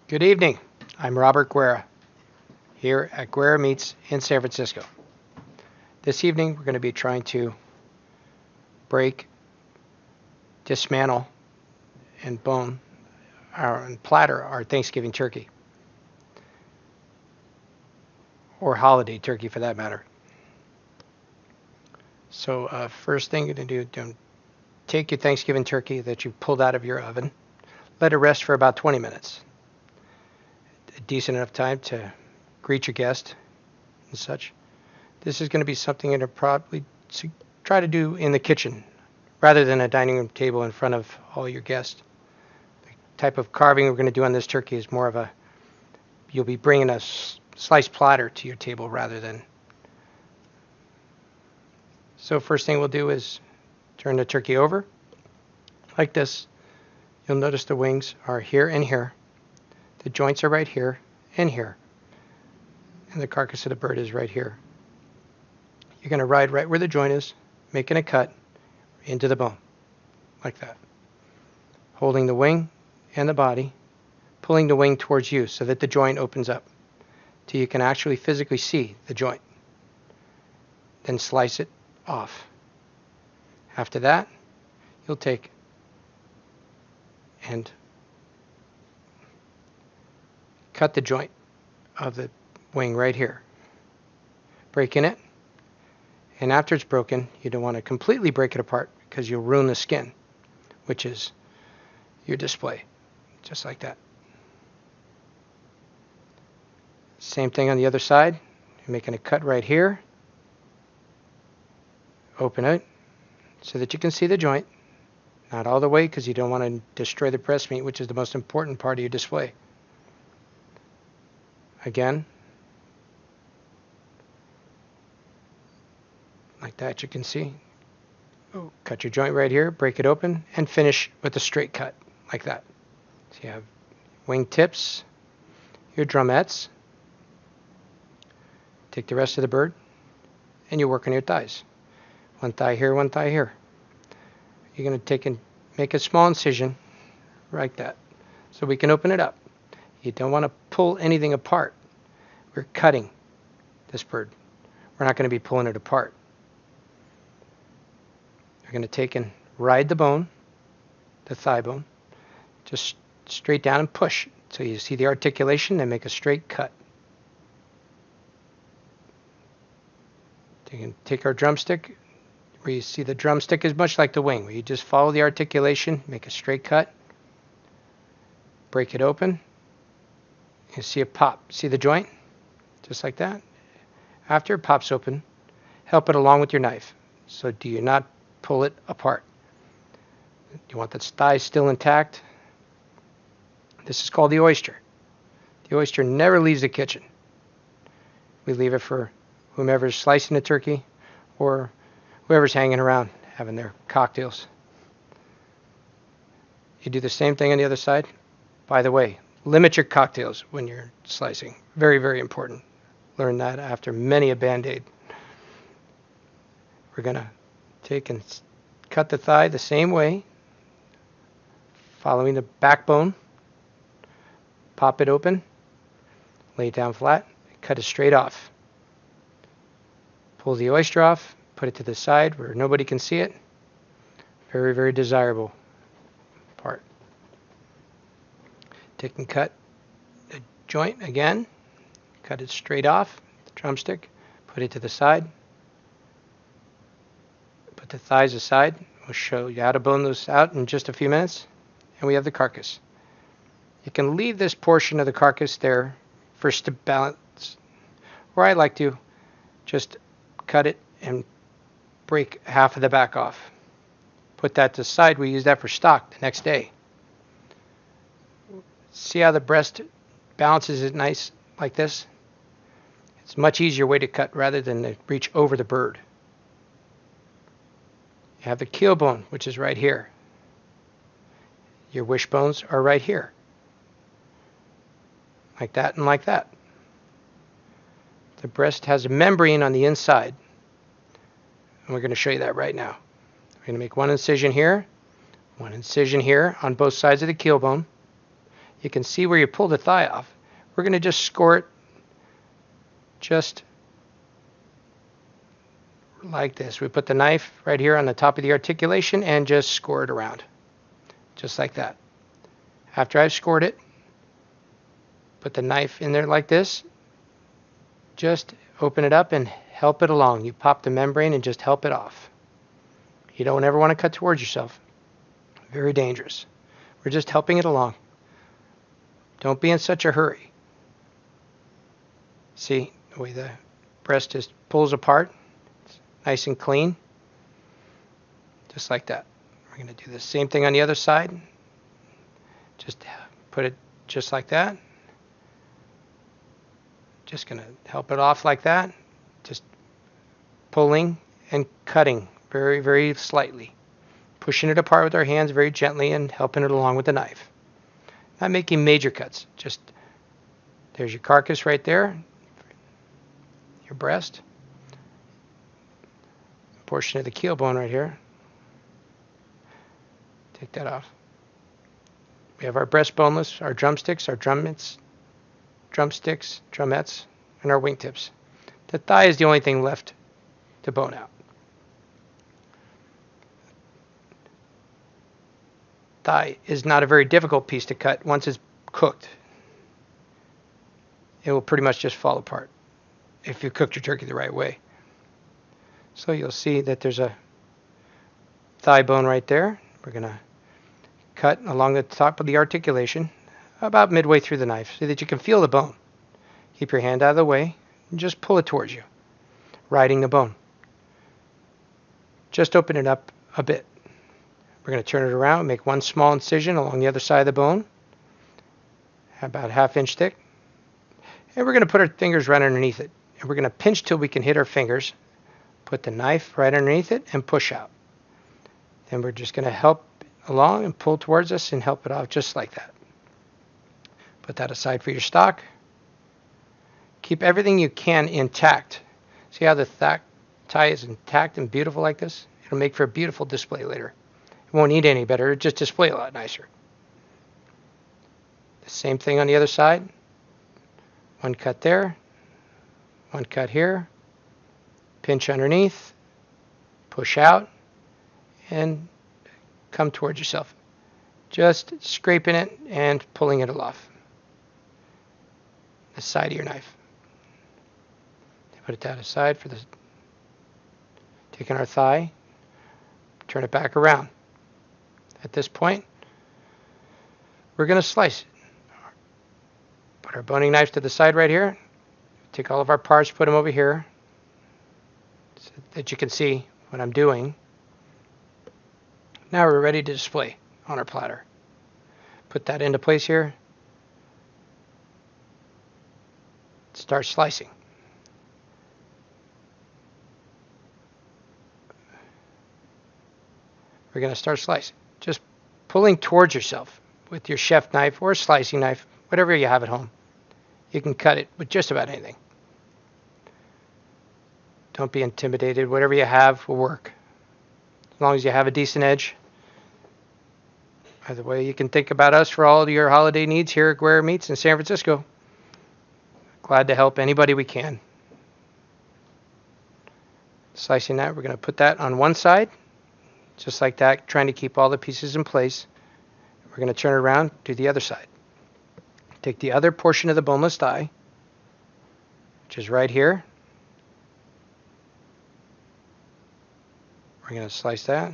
Good evening. I'm Robert Guerra here at Guerra Meats in San Francisco. This evening we're going to be trying to break, dismantle, and bone and platter our Thanksgiving turkey, or holiday turkey for that matter. So first thing you're going to do, take your Thanksgiving turkey that you pulled out of your oven, let it rest for about 20 minutes. A decent enough time to greet your guest and such. This is going to be something you're probably try to do in the kitchen rather than a dining room table in front of all your guests. The type of carving we're going to do on this turkey is more of you'll be bringing a sliced platter to your table rather than. So first thing we'll do is turn the turkey over like this. You'll notice the wings are here and here. The joints are right here and here. And the carcass of the bird is right here. You're going to ride right where the joint is, making a cut into the bone, like that. Holding the wing and the body, pulling the wing towards you so that the joint opens up, till you can actually physically see the joint. Then slice it off. After that, you'll take and cut the joint of the wing right here, breaking it. And after it's broken, you don't want to completely break it apart because you'll ruin the skin, which is your display, just like that. Same thing on the other side. You're making a cut right here. Open it so that you can see the joint. Not all the way because you don't want to destroy the breast meat, which is the most important part of your display. Again, like that, you can see. Cut your joint right here, break it open, and finish with a straight cut, like that. So you have wing tips, your drumettes. Take the rest of the bird, and you work on your thighs. One thigh here, one thigh here. You're going to take and make a small incision, like that, so we can open it up. You don't want to pull anything apart. We're cutting this bird. We're not going to be pulling it apart. You're going to take and ride the bone, the thigh bone, just straight down and push so you see the articulation and make a straight cut. You can take our drumstick, where you see the drumstick is much like the wing, where you just follow the articulation, make a straight cut, break it open. You see it pop. See the joint? Just like that. After it pops open, help it along with your knife. So do you not pull it apart. You want that thigh still intact. This is called the oyster. The oyster never leaves the kitchen. We leave it for whomever's slicing the turkey or whoever's hanging around having their cocktails. You do the same thing on the other side. By the way, limit your cocktails when you're slicing. Very, very important. Learn that after many a Band-Aid. We're going to take and cut the thigh the same way, following the backbone. Pop it open, lay it down flat, cut it straight off. Pull the oyster off, put it to the side where nobody can see it. Very, very desirable part. Take and cut the joint again, cut it straight off, the drumstick, put it to the side. Put the thighs aside. We'll show you how to bone those out in just a few minutes. And we have the carcass. You can leave this portion of the carcass there for balance. Or I like to just cut it and break half of the back off. Put that to the side. We use that for stock the next day. See how the breast balances it nice like this? It's a much easier way to cut rather than to reach over the bird. You have the keel bone, which is right here. Your wishbones are right here. Like that and like that. The breast has a membrane on the inside. And we're going to show you that right now. We're going to make one incision here on both sides of the keel bone. You can see where you pull the thigh off. We're going to just score it just like this. We put the knife right here on the top of the articulation and just score it around. Just like that. After I've scored it, put the knife in there like this. Just open it up and help it along. You pop the membrane and just help it off. You don't ever want to cut towards yourself. Very dangerous. We're just helping it along. Don't be in such a hurry. See the way the breast just pulls apart? It's nice and clean. Just like that. We're going to do the same thing on the other side. Just put it just like that. Just going to help it off like that. Just pulling and cutting very, very slightly. Pushing it apart with our hands very gently and helping it along with the knife. Not making major cuts. Just, there's your carcass right there. Your breast. A portion of the keel bone right here. Take that off. We have our breast boneless, our drumsticks, our drumsticks, drumettes, and our wingtips. The thigh is the only thing left to bone out. Thigh is not a very difficult piece to cut once it's cooked. It will pretty much just fall apart if you cooked your turkey the right way. So you'll see that there's a thigh bone right there. We're going to cut along the top of the articulation about midway through the knife so that you can feel the bone. Keep your hand out of the way and just pull it towards you, riding the bone. Just open it up a bit. We're going to turn it around, make one small incision along the other side of the bone, about 1/2 inch thick. And we're going to put our fingers right underneath it. And we're going to pinch till we can hit our fingers, put the knife right underneath it, and push out. Then we're just going to help along and pull towards us and help it off just like that. Put that aside for your stock. Keep everything you can intact. See how the thigh is intact and beautiful like this? It'll make for a beautiful display later. It won't need any better. It'll just display a lot nicer. The same thing on the other side. One cut there. One cut here. Pinch underneath. Push out. And come towards yourself. Just scraping it and pulling it off. The side of your knife. Put it down aside for the... Taking our thigh. Turn it back around. At this point, we're going to slice it. Put our boning knife to the side right here. Take all of our parts, put them over here so that you can see what I'm doing. Now we're ready to display on our platter. Put that into place here. Start slicing. We're going to start slicing. Just pulling towards yourself with your chef knife or slicing knife, whatever you have at home. You can cut it with just about anything. Don't be intimidated. Whatever you have will work. As long as you have a decent edge. By the way, you can think about us for all your holiday needs here at Guerra Meats in San Francisco. Glad to help anybody we can. Slicing that, we're going to put that on one side. Just like that, trying to keep all the pieces in place. We're going to turn it around to the other side. Take the other portion of the boneless thigh, which is right here. We're going to slice that.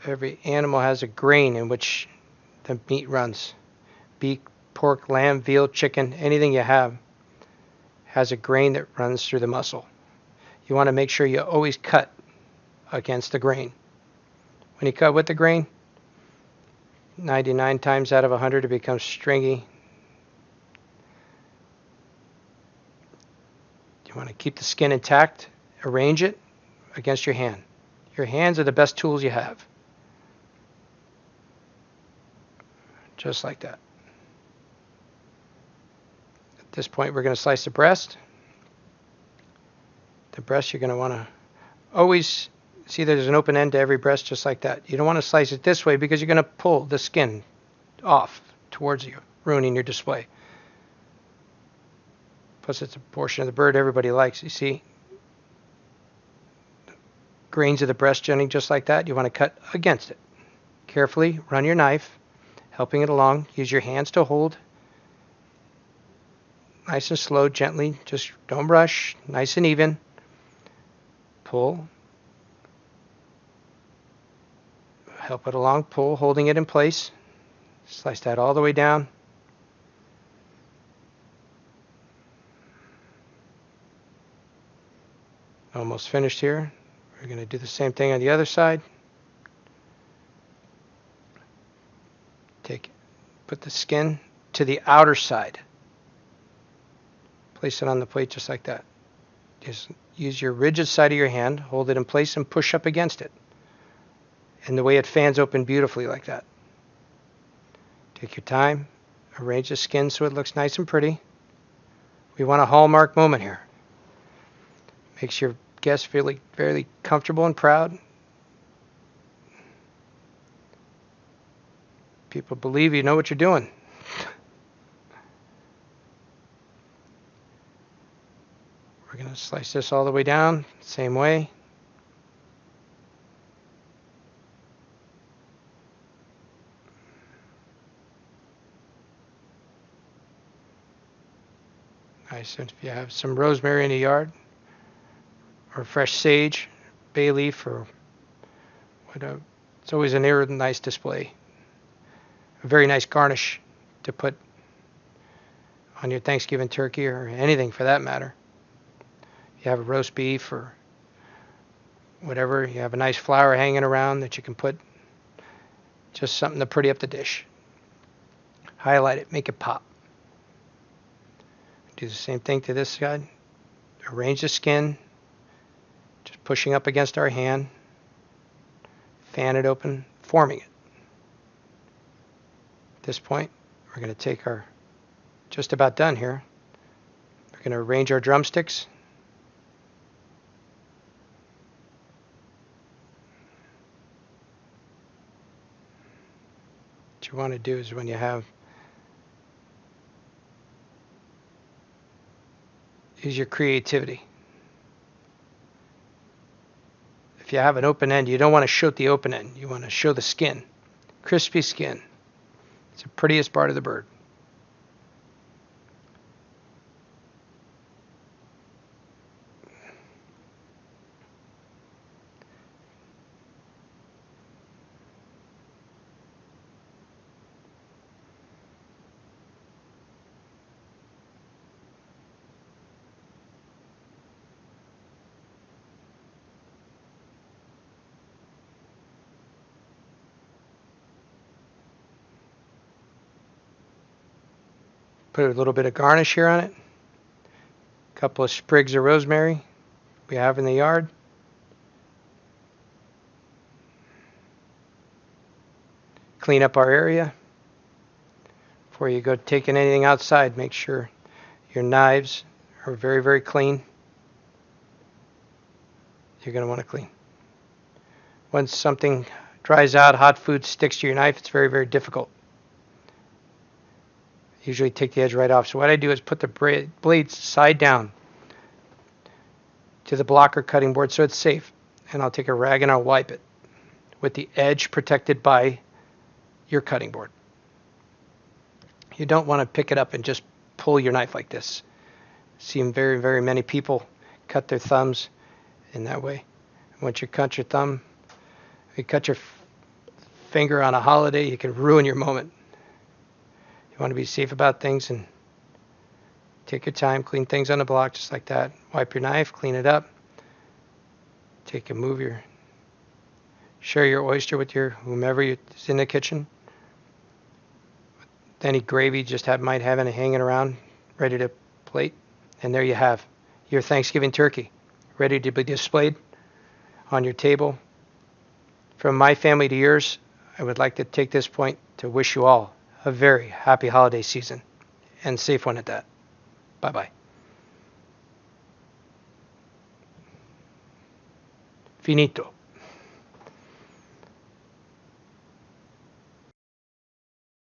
Every animal has a grain in which the meat runs. Beef, pork, lamb, veal, chicken, anything you have has a grain that runs through the muscle. You want to make sure you always cut against the grain. When you cut with the grain, 99 times out of 100 it becomes stringy. You want to keep the skin intact, arrange it against your hand. Your hands are the best tools you have. Just like that. At this point we're going to slice the breast. The breast you're going to want to always See, there's an open end to every breast just like that. You don't want to slice it this way because you're going to pull the skin off towards you, ruining your display. Plus, it's a portion of the bird everybody likes. You see, grains of the breast joining just like that. You want to cut against it. Carefully run your knife, helping it along. Use your hands to hold. Nice and slow, gently. Just don't rush. Nice and even. Pull. Help it along. Pull, holding it in place. Slice that all the way down. Almost finished here. We're going to do the same thing on the other side. Put the skin to the outer side. Place it on the plate just like that. Just use your rigid side of your hand, hold it in place, and push up against it. And the way it fans open beautifully like that. Take your time, arrange the skin so it looks nice and pretty. We want a hallmark moment here. Makes your guests feel very comfortable and proud. People believe you know what you're doing. We're going to slice this all the way down, same way. Nice. And if you have some rosemary in the yard, or fresh sage, bay leaf, or whatever, it's always a nice display. A very nice garnish to put on your Thanksgiving turkey or anything for that matter. You have a roast beef or whatever, you have a nice flower hanging around that you can put just something to pretty up the dish. Highlight it, make it pop. Do the same thing to this side. Arrange the skin, just pushing up against our hand. Fan it open, forming it. At this point, we're going to take our, just about done here. We're going to arrange our drumsticks. What you want to do is when you have, use your creativity. If you have an open end, you don't want to show the open end. You want to show the skin, crispy skin. It's the prettiest part of the bird. Put a little bit of garnish here on it. A couple of sprigs of rosemary we have in the yard. Clean up our area. Before you go taking anything outside, make sure your knives are very, very clean. You're going to want to clean. Once something dries out, hot food sticks to your knife, it's very, very difficult. Usually take the edge right off. So what I do is put the blades side down to the blocker cutting board so it's safe. And I'll take a rag and I'll wipe it with the edge protected by your cutting board. You don't want to pick it up and just pull your knife like this. Seen very, very many people cut their thumbs in that way. Once you cut your thumb, you cut your finger on a holiday, you can ruin your moment. You want to be safe about things and take your time, clean things on the block just like that. Wipe your knife, clean it up. Take and share your oyster with whomever is in the kitchen. Any gravy just might have it hanging around, ready to plate. And there you have your Thanksgiving turkey, ready to be displayed on your table. From my family to yours, I would like to take this point to wish you all a very happy holiday season, and safe one at that. Bye-bye. Finito.